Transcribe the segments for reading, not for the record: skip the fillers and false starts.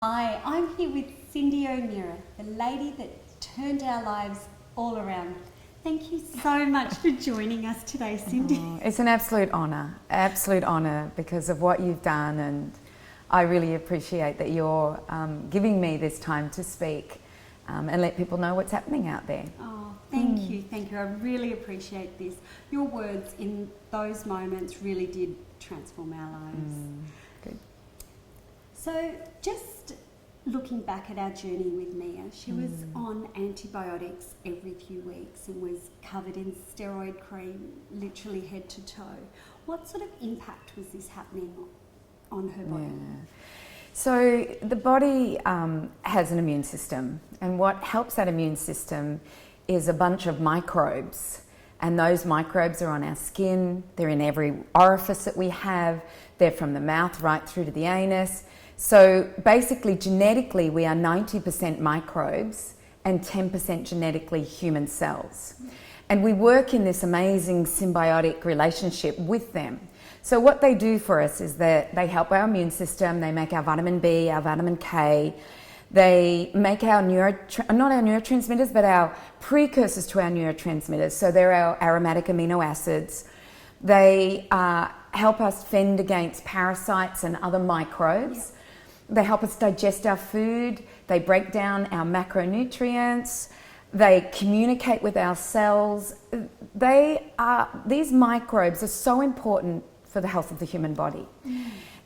Hi, I'm here with Cyndi O'Meara, the lady that turned our lives all around. Thank you so much for joining us today, Cyndi. Oh, it's an absolute honour because of what you've done, and I really appreciate that you're giving me this time to speak and let people know what's happening out there. Oh, thank you. I really appreciate this. Your words in those moments really did transform our lives. Good. So just looking back at our journey with Mia, she was on antibiotics every few weeks and was covered in steroid cream, literally head to toe. What sort of impact was this happening on her body? Yeah. So the body has an immune system, and what helps that immune system is a bunch of microbes. And those microbes are on our skin, they're in every orifice that we have, they're from the mouth right through to the anus. So basically, genetically, we are 90% microbes and 10% genetically human cells. And we work in this amazing symbiotic relationship with them. So what they do for us is that they help our immune system, they make our vitamin B, our vitamin K, they make our not our neurotransmitters, but our precursors to our neurotransmitters. So they're our aromatic amino acids. They help us fend against parasites and other microbes. Yep. They help us digest our food. They break down our macronutrients. They communicate with our cells. These microbes are so important for the health of the human body.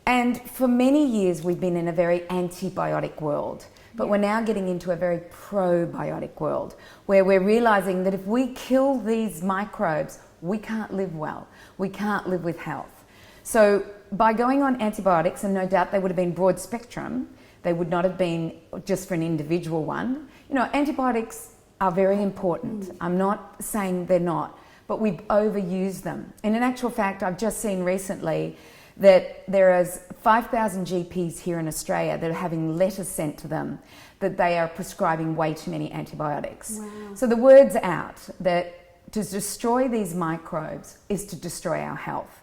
And for many years, we've been in a very antibiotic world. But we're now getting into a very probiotic world where we're realizing that if we kill these microbes, we can't live well. We can't live with health. So by going on antibiotics, and no doubt they would have been broad spectrum, they would not have been just for an individual one. You know, antibiotics are very important. I'm not saying they're not, but we've overused them. And in actual fact, I've just seen recently that there is 5,000 GPs here in Australia that are having letters sent to them that they are prescribing way too many antibiotics. Wow. So the word's out that to destroy these microbes is to destroy our health.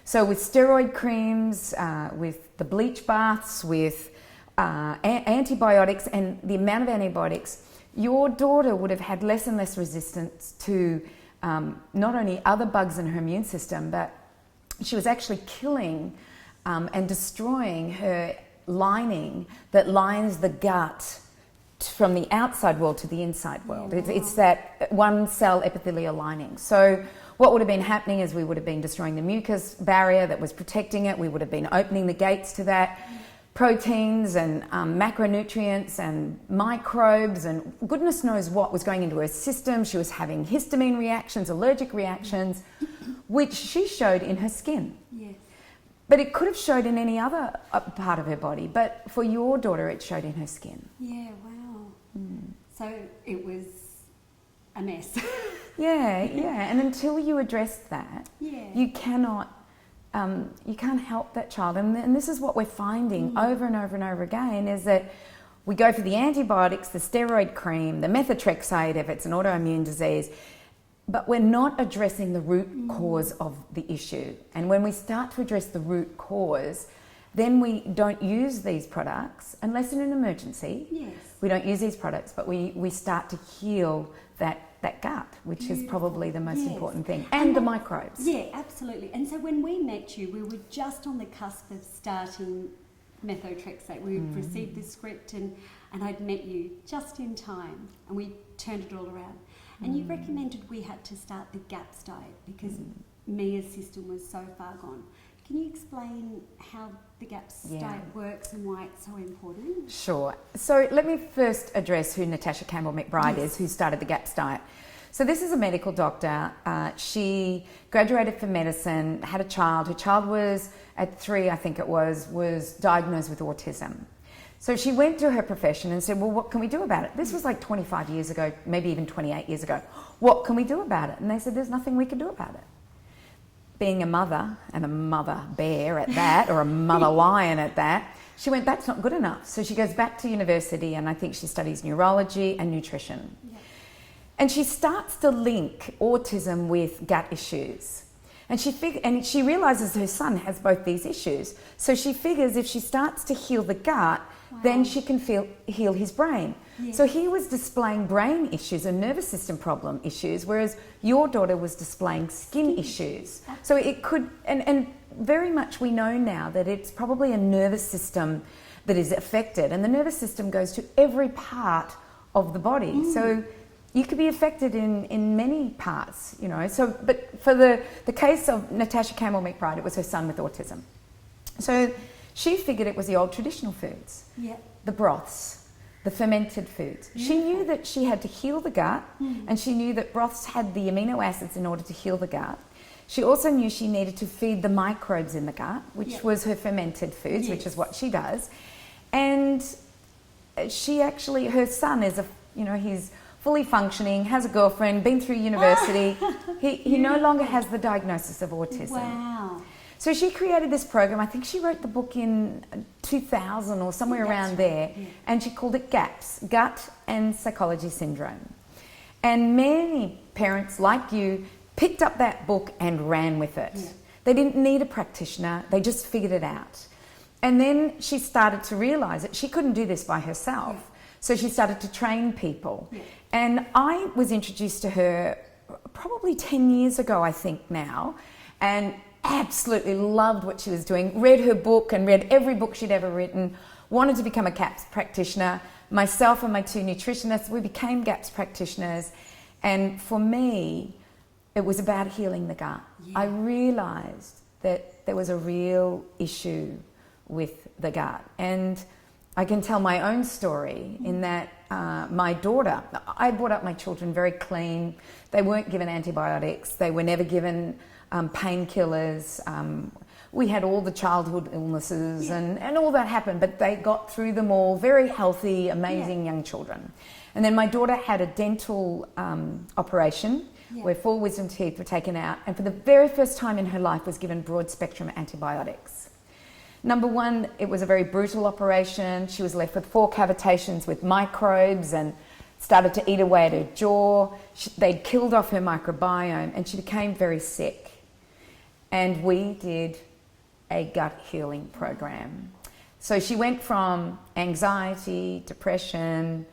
So with steroid creams, with the bleach baths, with antibiotics, and the amount of antibiotics, your daughter would have had less and less resistance to not only other bugs in her immune system, but she was actually killing and destroying her lining that lines the gut from the outside world to the inside world. It's that one cell epithelial lining. So what would have been happening is we would have been destroying the mucus barrier that was protecting it. We would have been opening the gates to that. Proteins and macronutrients and microbes and goodness knows what was going into her system. She was having histamine reactions, allergic reactions, which she showed in her skin. Yes. But it could have showed in any other part of her body. But for your daughter, it showed in her skin. Yeah, wow. So it was a mess. Yeah. And until you address that, you can't help that child. And this is what we're finding over and over and over again, is that we go for the antibiotics, the steroid cream, the methotrexate if it's an autoimmune disease, but we're not addressing the root cause of the issue. And when we start to address the root cause, then we don't use these products unless in an emergency. Yes. We don't use these products, but we start to heal that gut, which is probably the most important thing, and the microbes. Yeah, absolutely. And so when we met you, we were just on the cusp of starting methotrexate. We had received the script and I'd met you just in time, and we turned it all around. And you recommended we had to start the GAPS diet because Mia's system was so far gone. Can you explain how the GAPS diet works and why it's so important? Sure. So let me first address who Natasha Campbell McBride is, who started the GAPS diet. So this is a medical doctor. She graduated from medicine, had a child. Her child was, at 3, I think it was diagnosed with autism. So she went to her profession and said, well, what can we do about it? This was like 25 years ago, maybe even 28 years ago. What can we do about it? And they said, there's nothing we can do about it. Being a mother, and a mother bear at that, or a mother lion at that, she went, that's not good enough. So she goes back to university, and I think she studies neurology and nutrition. Yeah. And she starts to link autism with gut issues. And she realizes her son has both these issues. So she figures if she starts to heal the gut, then she can heal his brain. Yes. So he was displaying brain issues and nervous system problem issues, whereas your daughter was displaying skin issues. So it could, and very much we know now that it's probably a nervous system that is affected, and the nervous system goes to every part of the body. So you could be affected in many parts, you know. So, but for the case of Natasha Campbell McBride, it was her son with autism. So she figured it was the old traditional foods, the broths, the fermented foods. She knew that she had to heal the gut, and she knew that broths had the amino acids in order to heal the gut. She also knew she needed to feed the microbes in the gut, which was her fermented foods, which is what she does. And she actually, her son is he's fully functioning, has a girlfriend, been through university. He no longer has the diagnosis of autism. Wow. So she created this program. I think she wrote the book in 2000 or somewhere around there. Yeah. And she called it GAPS, Gut and Psychology Syndrome. And many parents like you picked up that book and ran with it. Yeah. They didn't need a practitioner. They just figured it out. And then she started to realise that she couldn't do this by herself. Yeah. So she started to train people. Yeah. And I was introduced to her probably 10 years ago, I think now, and absolutely loved what she was doing, read her book and read every book she'd ever written, wanted to become a GAPS practitioner. Myself and my 2 nutritionists, we became GAPS practitioners. And for me, it was about healing the gut. Yeah. I realised that there was a real issue with the gut. And I can tell my own story in that my daughter, I brought up my children very clean. They weren't given antibiotics. They were never given painkillers. We had all the childhood illnesses and all that happened, but they got through them all, very healthy, amazing young children. And then my daughter had a dental operation where 4 wisdom teeth were taken out, and for the very first time in her life was given broad spectrum antibiotics. Number one, it was a very brutal operation. She was left with 4 cavitations with microbes and started to eat away at her jaw. They'd killed off her microbiome and she became very sick. And we did a gut healing program. So she went from anxiety, depression,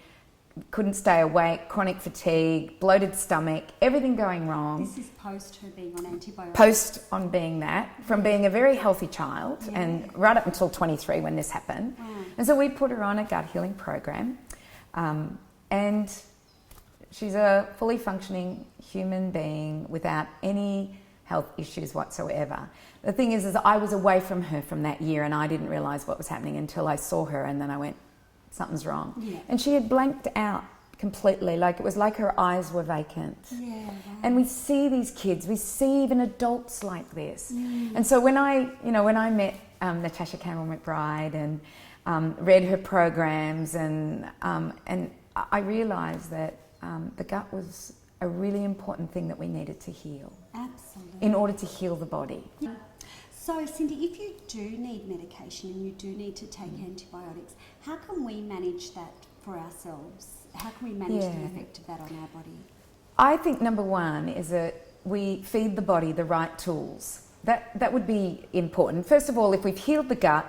couldn't stay awake, chronic fatigue, bloated stomach, everything going wrong. This is post her being on antibiotics. Post on being that, from being a very healthy child and right up until 23 when this happened. And so we put her on a gut healing program, and she's a fully functioning human being without any health issues whatsoever. The thing is I was away from her from that year and I didn't realise what was happening until I saw her, and then I went, something's wrong. Yeah. And she had blanked out completely, like it was like her eyes were vacant. Yeah, wow. And we see these kids, we see even adults like this. And so when I met Natasha Campbell McBride and read her programs and I realised that the gut was a really important thing that we needed to heal. Absolutely. In order to heal the body. Yeah. So, Cyndi, if you do need medication and you do need to take antibiotics, how can we manage that for ourselves? How can we manage the effect of that on our body? I think number one is that we feed the body the right tools. That would be important. First of all, if we've healed the gut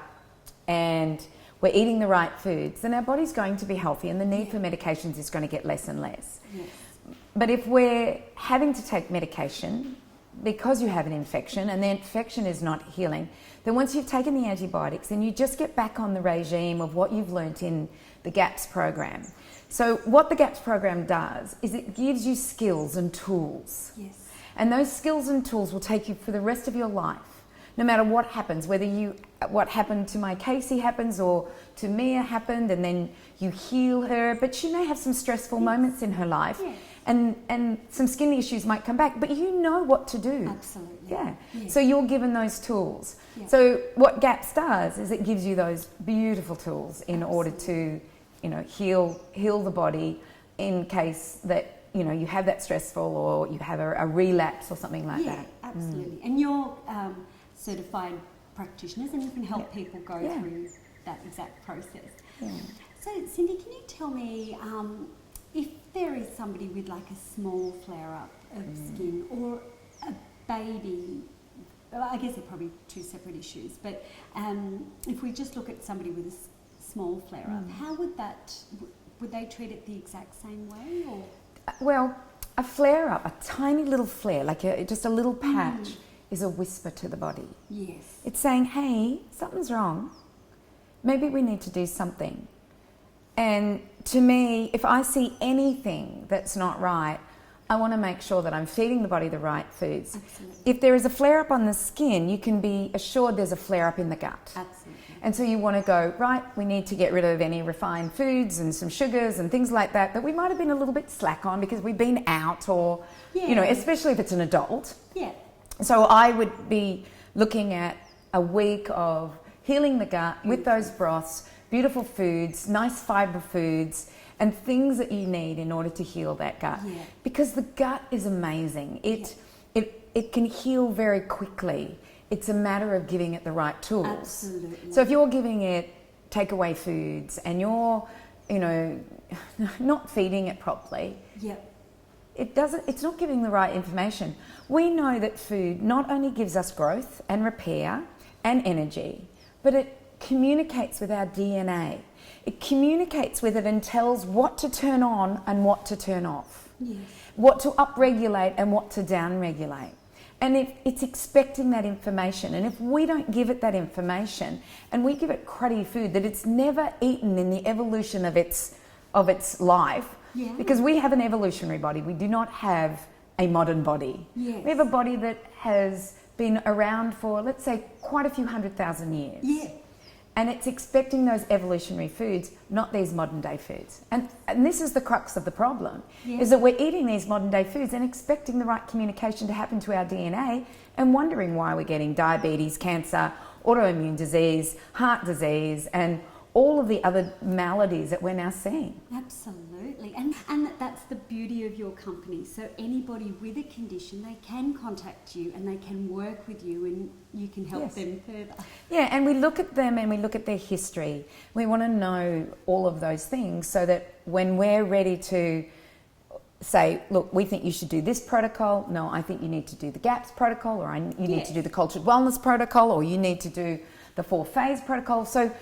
and we're eating the right foods, then our body's going to be healthy and the need for medications is going to get less and less. Yes. But if we're having to take medication because you have an infection and the infection is not healing, then once you've taken the antibiotics, then you just get back on the regime of what you've learnt in the GAPS program. So what the GAPS program does is it gives you skills and tools. Yes. And those skills and tools will take you for the rest of your life, no matter what happens, whether what happened to my Casey happens or to Mia happened, and then you heal her, but she may have some stressful moments in her life. Yes. And some skin issues might come back, but you know what to do. Absolutely. Yeah. So you're given those tools. Yeah. So what GAPS does is it gives you those beautiful tools in order to, heal the body in case that, you have that stressful or you have a relapse or something like that. Yeah, absolutely. And you're certified practitioners and you can help people go through that exact process. Yeah. So Cyndi, can you tell me, if there is somebody with like a small flare-up of skin or a baby well, I guess they're probably two separate issues, but if we just look at somebody with a small flare-up, how would they treat it the exact same way? Or? Well, a flare-up, a tiny little flare, like just a little patch, is a whisper to the body. Yes. It's saying, hey, something's wrong. Maybe we need to do something. And to me, if I see anything that's not right, I want to make sure that I'm feeding the body the right foods. Absolutely. If there is a flare-up on the skin, you can be assured there's a flare-up in the gut. Absolutely. And so you want to go, right, we need to get rid of any refined foods and some sugars and things like that we might have been a little bit slack on because we've been out or, you know, especially if it's an adult. Yeah. So I would be looking at a week of healing the gut with those broths, beautiful foods, nice fibre foods, and things that you need in order to heal that gut. Yeah. Because the gut is amazing. It can heal very quickly. It's a matter of giving it the right tools. Absolutely. So if you're giving it takeaway foods and you're, you know, not feeding it properly, it's not giving the right information. We know that food not only gives us growth and repair and energy, but it communicates with our DNA. It communicates with it and tells what to turn on and what to turn off. Yes. What to upregulate and what to downregulate. And if it's expecting that information, and if we don't give it that information, and we give it cruddy food that it's never eaten in the evolution of its life, because we have an evolutionary body, we do not have a modern body. Yes. We have a body that has been around for, let's say, quite a few 100,000 years. Yeah. And it's expecting those evolutionary foods, not these modern day foods. And this is the crux of the problem, is that we're eating these modern day foods and expecting the right communication to happen to our DNA and wondering why we're getting diabetes, cancer, autoimmune disease, heart disease, and all of the other maladies that we're now seeing. Absolutely. And that's the beauty of your company. So anybody with a condition, they can contact you and they can work with you and you can help them further. Yeah, and we look at them and we look at their history. We want to know all of those things so that when we're ready to say, look, we think you should do this protocol. No, I think you need to do the GAPS protocol, or you need to do the cultured wellness protocol, or you need to do the 4-phase protocol. So,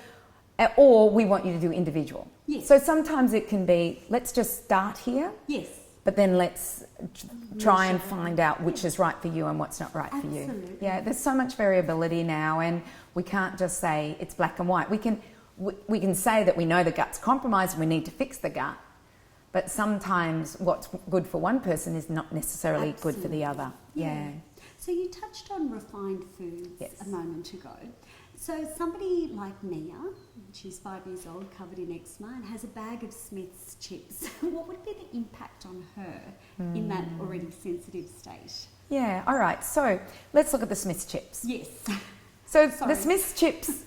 or we want you to do individual. Yes. So sometimes it can be, let's just start here. Yes. But then let's try and find out which is right for you and what's not right for you. Absolutely. Yeah, there's so much variability now, and we can't just say it's black and white. We can say that we know the gut's compromised and we need to fix the gut, but sometimes what's good for one person is not necessarily good for the other. Yeah. So you touched on refined foods a moment ago. So somebody like Mia, she's 5 years old, covered in eczema, and has a bag of Smith's chips. What would be the impact on her in that already sensitive state? Yeah, all right. So let's look at the Smith's chips. Yes. So the Smith's chips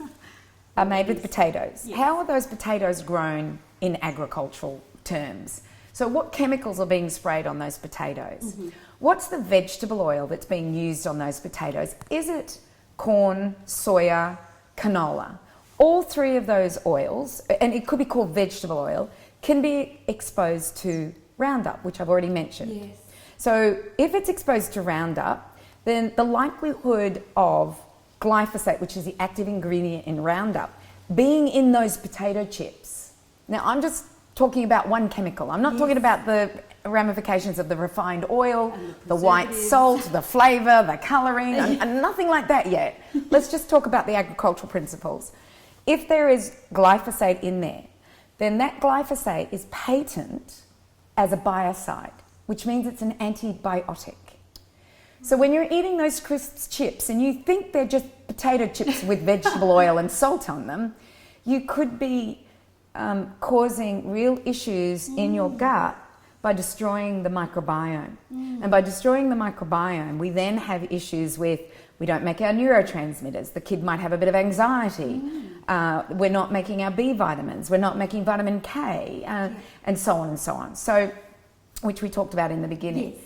are made with potatoes. Yes. How are those potatoes grown in agricultural terms? So what chemicals are being sprayed on those potatoes? What's the vegetable oil that's being used on those potatoes? Is it corn, soya, canola? All three of those oils, and it could be called vegetable oil, can be exposed to Roundup, which I've already mentioned. Yes. So if it's exposed to Roundup, then the likelihood of glyphosate, which is the active ingredient in Roundup, being in those potato chips. Now, I'm just talking about one chemical. I'm not talking about the ramifications of the refined oil, the white salt, the flavour, the colouring, and nothing like that yet. Let's just talk about the agricultural principles. If there is glyphosate in there, then that glyphosate is patent as a biocide, which means it's an antibiotic. So when you're eating those crisps chips and you think they're just potato chips with vegetable oil and salt on them, you could be causing real issues in your gut by destroying the microbiome. And by destroying the microbiome, we then have issues with, we don't make our neurotransmitters. The kid might have a bit of anxiety. We're not making our B vitamins. We're not making vitamin K, and so on and so on. So, which we talked about in the beginning. Yes.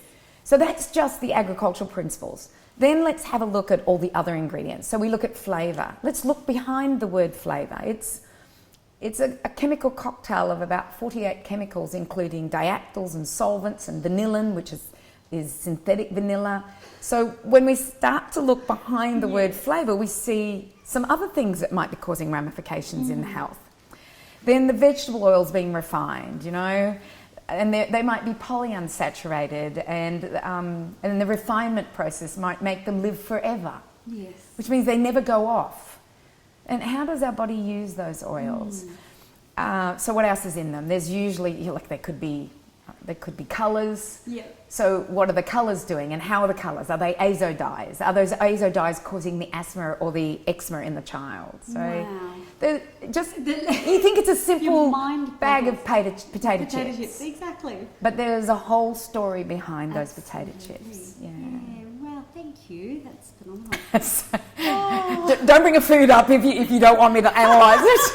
So that's just the agricultural principles. Then let's have a look at all the other ingredients. So we look at flavour. Let's look behind the word flavour. It's a chemical cocktail of about 48 chemicals, including diactyls and solvents and vanillin, which is is synthetic vanilla. So when we start to look behind the word flavour, we see some other things that might be causing ramifications in the health. Then the vegetable oils being refined, you know, and they might be polyunsaturated, and the refinement process might make them live forever. Yes. Which means they never go off. And how does our body use those oils? So what else is in them? There's usually, like, there could be colours. Yeah. So what are the colours doing, and how are the colours? Are they azo dyes? Are those azo dyes causing the asthma or the eczema in the child? So you think it's a simple bag of potato chips. Exactly. But there's a whole story behind those potato chips. Yeah. Well, thank you. That's phenomenal. Don't bring a food up if you don't want me to analyse it.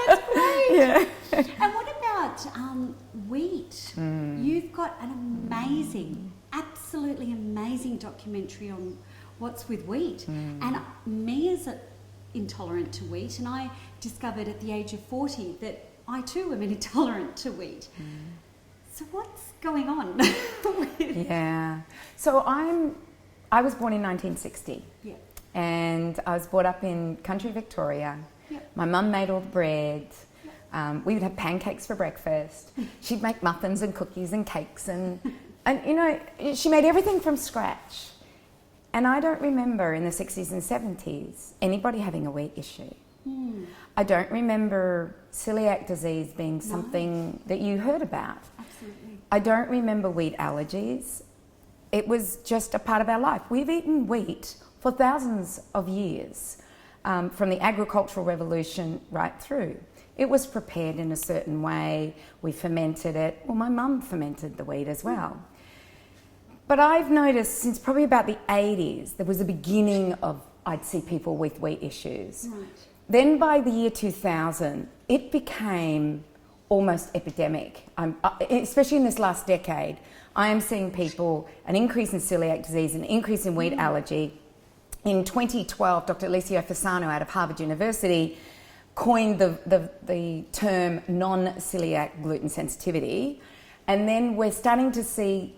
That's great. Yeah. And what about wheat? You've got an amazing, absolutely amazing documentary on what's with wheat. And me as intolerant to wheat, and I discovered at the age of 40 that I too am intolerant to wheat. So what's going on? Yeah. So I was born in 1960. Yeah. And I was brought up in country Victoria. Yep. My mum made all the bread. We would have pancakes for breakfast. She'd make muffins and cookies and cakes, and you know, she made everything from scratch. And I don't remember in the 60s and 70s anybody having a wheat issue. I don't remember celiac disease being something that you heard about. Absolutely. I don't remember wheat allergies. It was just a part of our life. We've eaten wheat for thousands of years, from the agricultural revolution right through. It was prepared in a certain way. We fermented it. Well, my mum fermented the wheat as well. But I've noticed since probably about the 80s, there was a beginning of, I'd see people with wheat issues. Right. Then by the year 2000, it became almost epidemic. Especially in this last decade, I am seeing people, an increase in celiac disease, an increase in wheat allergy. In 2012, Dr. Alessio Fasano out of Harvard University coined the term non-celiac gluten sensitivity. And then we're starting to see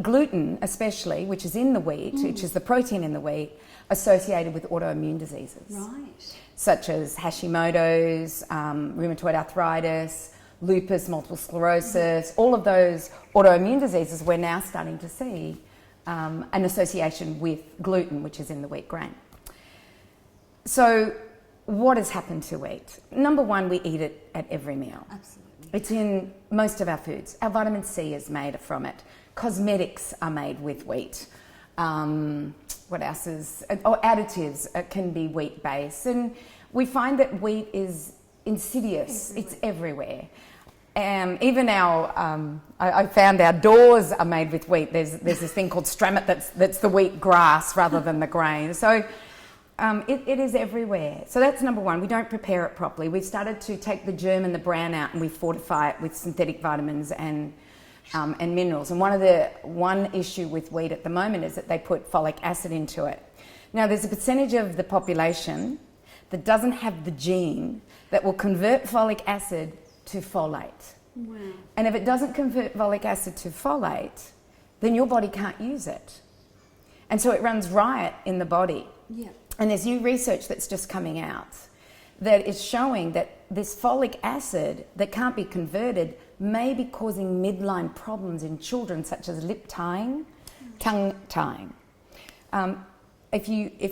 gluten, especially, which is in the wheat, which is the protein in the wheat, associated with autoimmune diseases. Right. Such as Hashimoto's, rheumatoid arthritis, lupus, multiple sclerosis, all of those autoimmune diseases we're now starting to see an association with gluten, which is in the wheat grain. So what has happened to wheat? Number one, we eat it at every meal. Absolutely. It's in most of our foods. Our vitamin C is made from it. Cosmetics are made with wheat. What else is... additives can be wheat-based. And we find that wheat is insidious. It's everywhere. Even our... I found our doors are made with wheat. There's this thing called stramit that's the wheat grass rather than the grain. So it is everywhere. So that's number one. We don't prepare it properly. We've started to take the germ and the bran out, and we fortify it with synthetic vitamins and minerals. And one issue with wheat at the moment is that they put folic acid into it. Now, there's a percentage of the population that doesn't have the gene that will convert folic acid to folate. Wow. And if it doesn't convert folic acid to folate, then your body can't use it. And so it runs riot in the body. Yeah. And there's new research that's just coming out that is showing that this folic acid that can't be converted may be causing midline problems in children, such as lip tying, tongue tying. If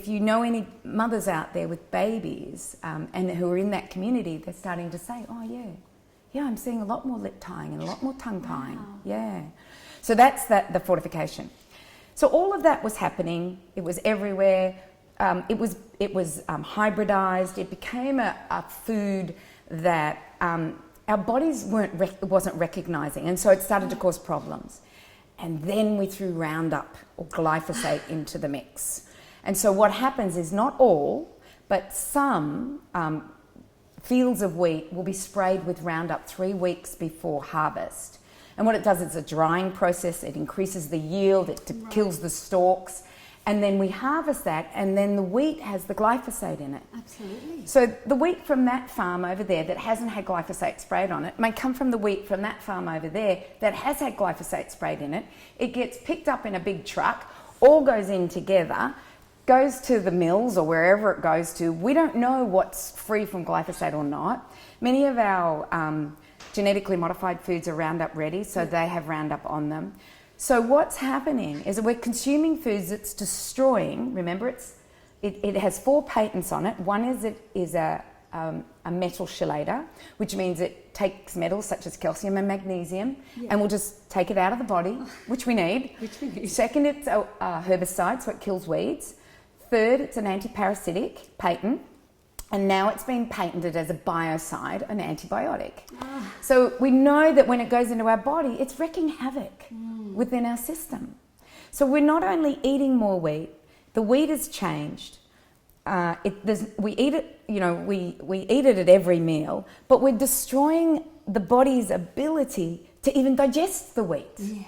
you know any mothers out there with babies and who are in that community, they're starting to say, oh yeah, I'm seeing a lot more lip tying and a lot more tongue tying. Wow. Yeah. So that's the fortification. So all of that was happening. It was everywhere. It was hybridized. It became a food that our bodies wasn't recognizing, and so it started to cause problems. And then we threw Roundup or glyphosate into the mix. And so what happens is not all, but some fields of wheat will be sprayed with Roundup 3 weeks before harvest. And what it does is a drying process. It increases the yield. It kills the stalks. And then we harvest that, and then the wheat has the glyphosate in it. Absolutely. So the wheat from that farm over there that hasn't had glyphosate sprayed on it may come from the wheat from that farm over there that has had glyphosate sprayed in it. It gets picked up in a big truck, all goes in together, goes to the mills or wherever it goes to. We don't know what's free from glyphosate or not. Many of our genetically modified foods are Roundup ready, so they have Roundup on them. So what's happening is that we're consuming foods that's destroying. Remember, it has 4 patents on it. One is it is a metal chelator, which means it takes metals such as calcium and magnesium, and will just take it out of the body, which we need. Second, it's a herbicide, so it kills weeds. Third, it's an anti-parasitic patent. And now it's been patented as a biocide, an antibiotic. So we know that when it goes into our body, it's wreaking havoc within our system. So we're not only eating more wheat, the wheat has changed. We eat it, we eat it at every meal, but we're destroying the body's ability to even digest the wheat. Yeah,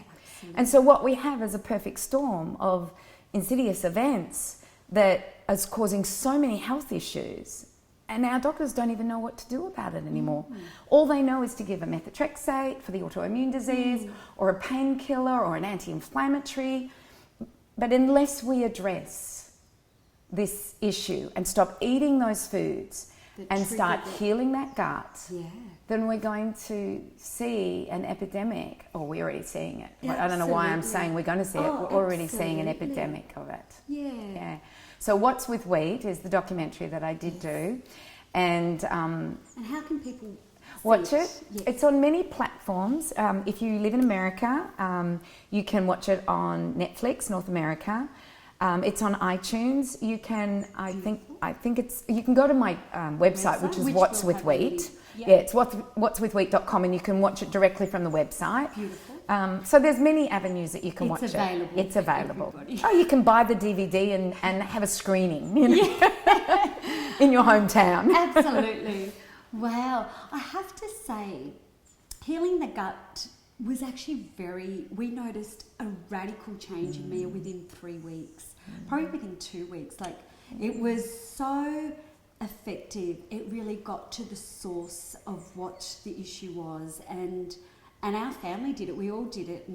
and so what we have is a perfect storm of insidious events that is causing so many health issues. And our doctors don't even know what to do about it anymore. All they know is to give a methotrexate for the autoimmune disease or a painkiller or an anti-inflammatory. But unless we address this issue and stop eating those foods and start healing that gut, then we're going to see an epidemic. Or we're already seeing it. I don't know why I'm saying we're going to see it. We're already seeing an epidemic of it. Yeah. So What's with Wheat is the documentary that I did do. And how can people watch it? Yes. It's on many platforms. If you live in America, you can watch it on Netflix, North America. It's on iTunes. You can, I think it's, you can go to my website, which is What's with Wheat. Yeah, it's what'swithwheat.com, and you can watch it directly from the website. Beautiful. So there's many avenues that you can watch it. It's available. Oh, you can buy the DVD and have a screening in your hometown. Absolutely. Wow. I have to say, healing the gut was actually we noticed a radical change in me within 3 weeks, probably within 2 weeks. Like, it was so effective. It really got to the source of what the issue was, and our family did it. We all did it.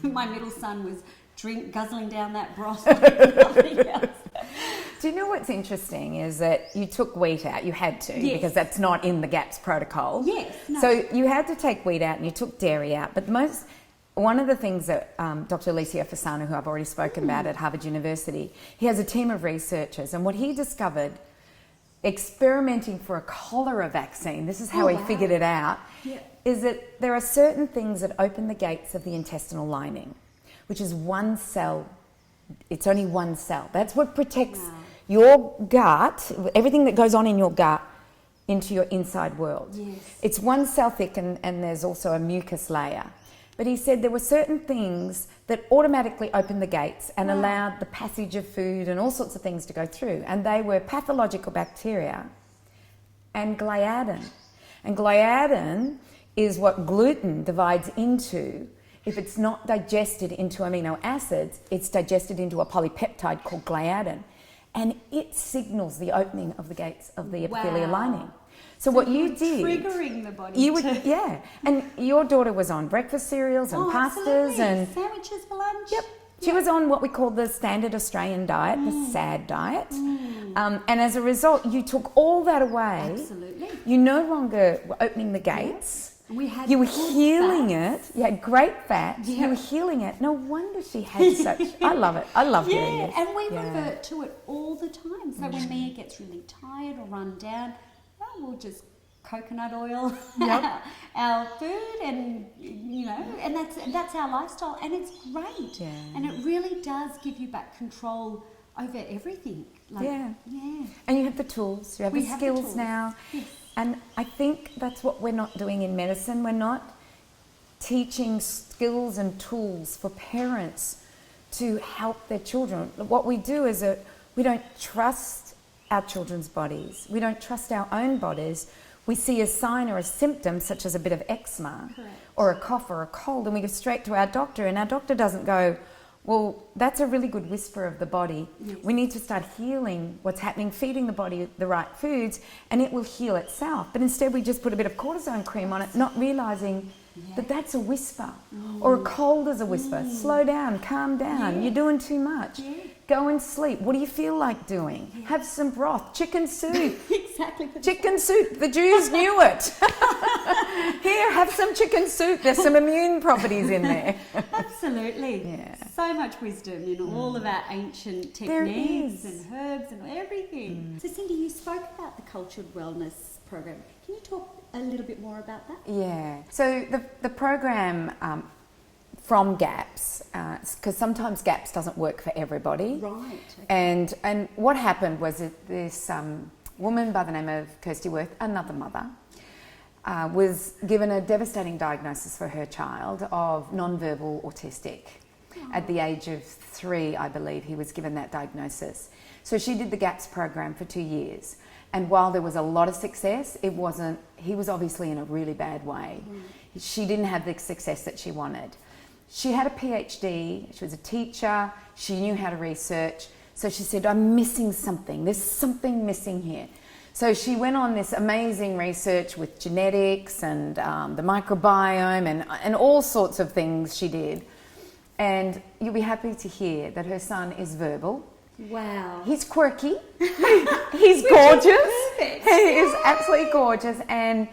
My middle son was guzzling down that broth like nothing else. Do you know what's interesting is that you took wheat out. You had to, because that's not in the GAPS protocol. Yes. No. So you had to take wheat out and you took dairy out. But one of the things that Dr. Alicia Fasano, who I've already spoken about at Harvard University, he has a team of researchers, and what he discovered, experimenting for a cholera vaccine, this is how he figured it out, is that there are certain things that open the gates of the intestinal lining, which is one cell. It's only one cell. That's what protects your gut, everything that goes on in your gut, into your inside world. Yes. It's one cell thick, and there's also a mucus layer. But he said there were certain things that automatically opened the gates and allowed the passage of food and all sorts of things to go through. And they were pathological bacteria and gliadin. And gliadin is what gluten divides into. If it's not digested into amino acids, it's digested into a polypeptide called gliadin. And it signals the opening of the gates of the epithelial lining. So what you did, triggering the body. And your daughter was on breakfast cereals and pastas and sandwiches for lunch. Yep. She was on what we call the standard Australian diet, the SAD diet. And as a result, you took all that away. Absolutely. You no longer were opening the gates. Yeah. You were healing it. You had great fat. Yeah. You were healing it. No wonder she had such... I love it. I love hearing this. And we revert to it all the time. So when Mia gets really tired or run down, we'll just coconut oil our food, and and that's our lifestyle, and it's great. And it really does give you back control over everything. And you have the tools, you have the skills now. And I think that's what we're not doing in medicine. We're not teaching skills and tools for parents to help their children. What we do is we don't trust our children's bodies. We don't trust our own bodies. We see a sign or a symptom, such as a bit of eczema or a cough or a cold, and we go straight to our doctor, and our doctor doesn't go, Well, that's a really good whisper of the body. Yes. We need to start healing what's happening, feeding the body the right foods, and it will heal itself. But instead we just put a bit of cortisone cream on it, not realising that that's a whisper. Or a cold is a whisper. Slow down, calm down. You're doing too much. Go and sleep. What do you feel like doing? Have some broth, chicken soup. Exactly. Chicken soup. The Jews knew it. Here, have some chicken soup. There's some immune properties in there. Absolutely. Yeah. So much wisdom in all of our ancient There techniques is. and herbs and everything. So Cyndi, you spoke about the cultured wellness program. Can you talk a little bit more about that? Yeah. So the program from GAPS, because sometimes GAPS doesn't work for everybody. Right. Okay. And what happened was that this woman by the name of Kirsty Worth, another mother, was given a devastating diagnosis for her child of non-verbal autistic. At the age of 3, I believe, he was given that diagnosis. So she did the GAPS program for 2 years. And while there was a lot of success, he was obviously in a really bad way. She didn't have the success that she wanted. She had a PhD, she was a teacher, she knew how to research. So she said, I'm missing something, there's something missing here. So she went on this amazing research with genetics and the microbiome and all sorts of things she did. And you'll be happy to hear that her son is verbal. Wow. He's quirky. He's gorgeous. He is absolutely gorgeous. And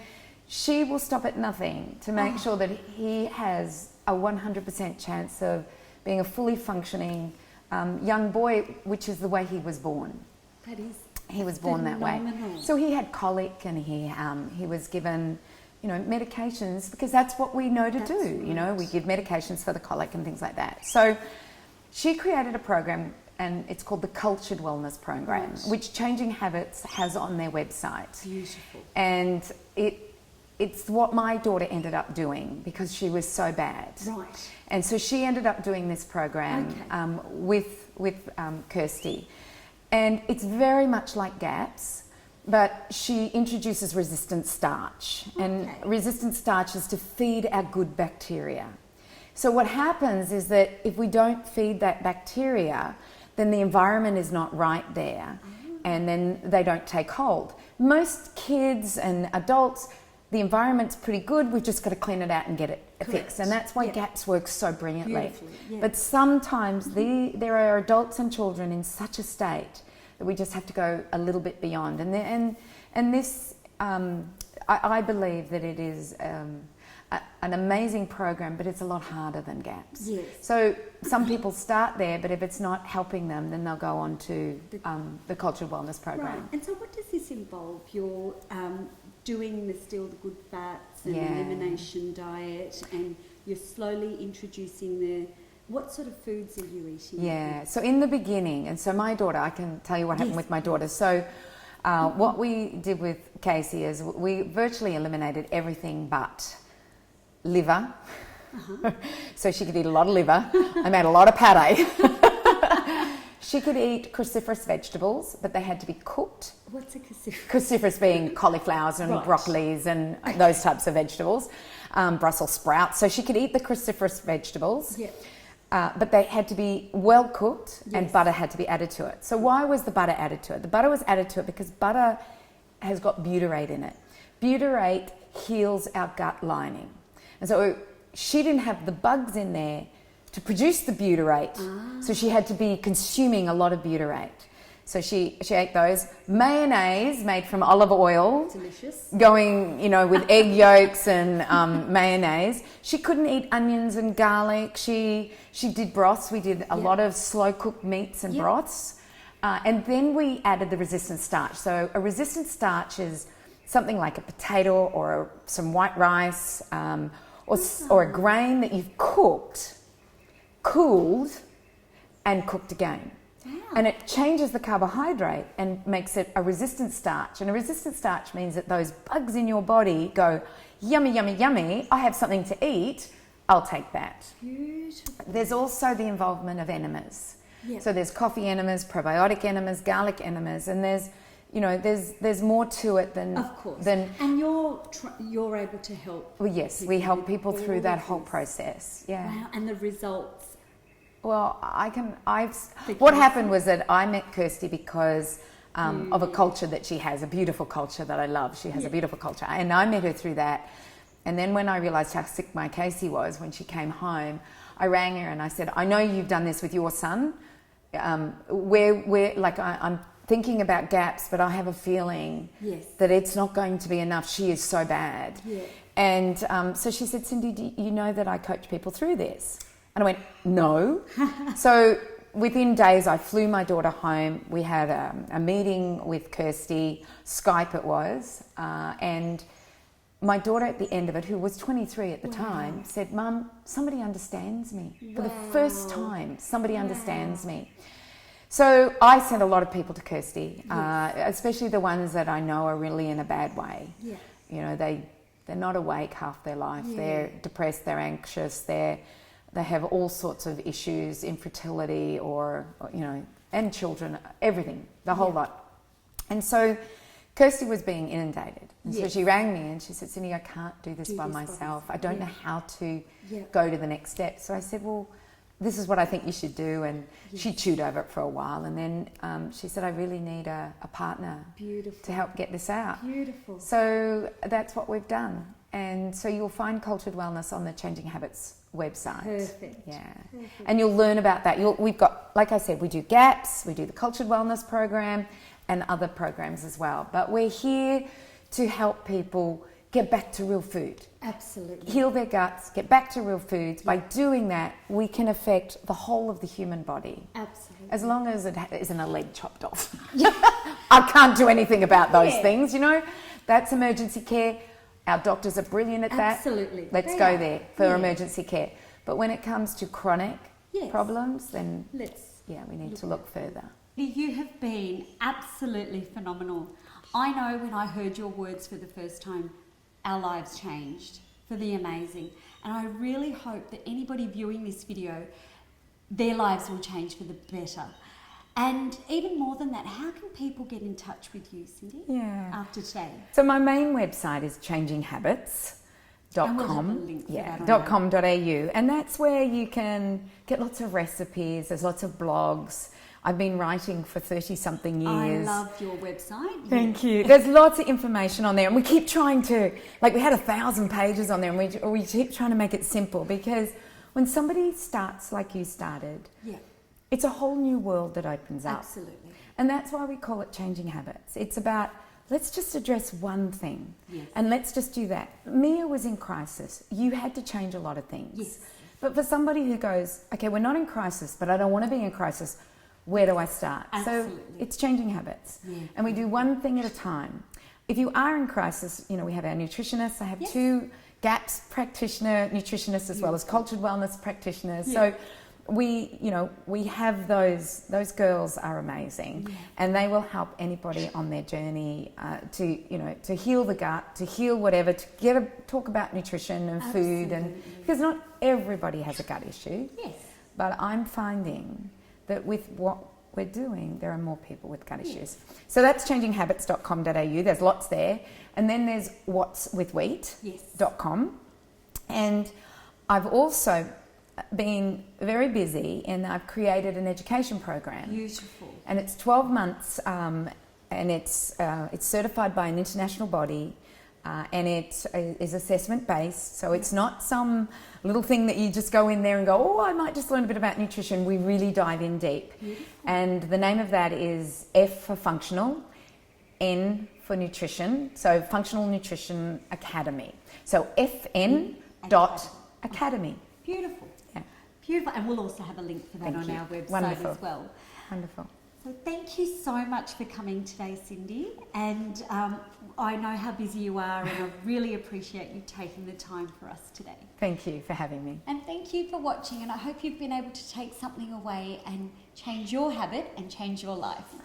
she will stop at nothing to make sure that he has a 100% chance of being a fully functioning young boy, which is the way he was born. That is. He was born that way. Phenomenal. So he had colic and he was given, medications because that's what we know to do. Right. We give medications for the colic and things like that. So she created a program and it's called the Cultured Wellness Program, which Changing Habits has on their website. Beautiful. And it's what my daughter ended up doing because she was so bad. Right. And so she ended up doing this program with Kirsty. And it's very much like GAPS, but she introduces resistant starch. And resistant starch is to feed our good bacteria. So what happens is that if we don't feed that bacteria, then the environment is not right there, and then they don't take hold. Most kids and adults, the environment's pretty good, we've just got to clean it out and get it fixed. And that's why GAPS works so brilliantly. But sometimes there are adults and children in such a state that we just have to go a little bit beyond. And this, I believe that it is an amazing program, but it's a lot harder than GAPS. Yes. So some people start there, but if it's not helping them, then they'll go on to the Cultured Wellness Program. Right. And so what does this involve? You're doing the Still the Good Fats and elimination diet, and you're slowly introducing what sort of foods are you eating? Yeah, so in the beginning, and so my daughter, I can tell you what happened with my daughter. So what we did with Casey is we virtually eliminated everything but liver. So she could eat a lot of liver. I made a lot of pate. She could eat cruciferous vegetables, but they had to be cooked. What's a cruciferous? Cruciferous being cauliflowers and broccolis and those types of vegetables, Brussels sprouts. So she could eat the cruciferous vegetables, but they had to be well cooked and butter had to be added to it. So why was the butter added to it? The butter was added to it because butter has got butyrate in it. Butyrate heals our gut lining. And so she didn't have the bugs in there to produce the butyrate, so she had to be consuming a lot of butyrate. So she ate those. Mayonnaise made from olive oil. Delicious. Going, with egg yolks and mayonnaise. She couldn't eat onions and garlic. She did broths. We did a lot of slow-cooked meats and broths. And then we added the resistant starch. So a resistant starch is something like a potato or some white rice or a grain that you've cooled and cooked again. And it changes the carbohydrate and makes it a resistant starch. And a resistant starch means that those bugs in your body go, yummy, yummy, yummy, I have something to eat, I'll take that. Beautiful. There's also the involvement of enemas. So there's coffee enemas, probiotic enemas, garlic enemas, and there's more to it than... Of course. And you're able to help. Well, yes, we help people through that whole process. Yeah. Wow, and the results Well, what happened was that I met Kirsty because of a culture that she has, a beautiful culture that I love. She has a beautiful culture. And I met her through that. And then when I realised how sick my Casey was when she came home, I rang her and I said, I know you've done this with your son. I'm thinking about gaps, but I have a feeling that it's not going to be enough. She is so bad. Yeah. And so she said, Cyndi, do you know that I coach people through this? And I went, no. So within days, I flew my daughter home. We had a meeting with Kirsty, Skype it was, and my daughter at the end of it, who was 23 at the time, said, Mum, somebody understands me. For the first time, somebody understands me. So I sent a lot of people to Kirsty, especially the ones that I know are really in a bad way. Yeah. You know, they're not awake half their life. Yeah. They're depressed, they're anxious, they have all sorts of issues, infertility or and children, everything, the whole lot. And so Kirsty was being inundated. And so she rang me and she said, Cyndi, I can't do this by myself. I don't know how to go to the next step. So I said, well, this is what I think you should do. And she chewed over it for a while. And then she said, I really need a partner to help get this out. Beautiful. So that's what we've done. And so you'll find Cultured Wellness on the Changing Habits website. Perfect. Yeah. Perfect. And you'll learn about that. We've got, like I said, we do GAPS, we do the Cultured Wellness program and other programs as well. But we're here to help people get back to real food. Absolutely. Heal their guts, get back to real foods. By doing that, we can affect the whole of the human body. Absolutely. As long as it isn't a leg chopped off. I can't do anything about those things, That's emergency care. Our doctors are brilliant at that. Absolutely. Let's go there for emergency care. But when it comes to chronic problems, then we need to look further. You have been absolutely phenomenal. I know when I heard your words for the first time, our lives changed for the amazing. And I really hope that anybody viewing this video, their lives will change for the better. And even more than that, how can people get in touch with you, Cyndi, after today? So my main website is changinghabits.com. .com.au. And that's where you can get lots of recipes. There's lots of blogs. I've been writing for 30-something years. I love your website. Thank you. There's lots of information on there. And we keep trying to, we had 1,000 pages on there, and we keep trying to make it simple, because when somebody starts like you started, it's a whole new world that opens up. Absolutely. And that's why we call it Changing Habits. It's about, let's just address one thing. Yes. And let's just do that. Mia was in crisis. You had to change a lot of things. Yes. But for somebody who goes, okay, we're not in crisis, but I don't want to be in crisis, where do I start? Absolutely. So it's Changing Habits. Yeah. And we do one thing at a time. If you are in crisis, we have our nutritionists. I have 2 GAPS nutritionists as well as Cultured Wellness practitioners. Yeah. So we have those girls are amazing, and they will help anybody on their journey to heal the gut, to heal whatever, to talk about nutrition and food, and because not everybody has a gut issue. Yes. But I'm finding that with what we're doing, there are more people with gut issues. So that's changinghabits.com.au. There's lots there. And then there's whatswithwheat.com. And I've also been very busy, and I've created an education program. Beautiful. And it's 12 months, and it's certified by an international body, and it is assessment based. So it's not some little thing that you just go in there and go, oh, I might just learn a bit about nutrition. We really dive in deep. Beautiful. And the name of that is F for functional, N for nutrition. So Functional Nutrition Academy. So FN.academy. Beautiful. Yeah. Beautiful. And we'll also have a link for that on our website as well. Wonderful. So thank you so much for coming today, Cyndi. And I know how busy you are, and I really appreciate you taking the time for us today. Thank you for having me. And thank you for watching, and I hope you've been able to take something away and change your habit and change your life.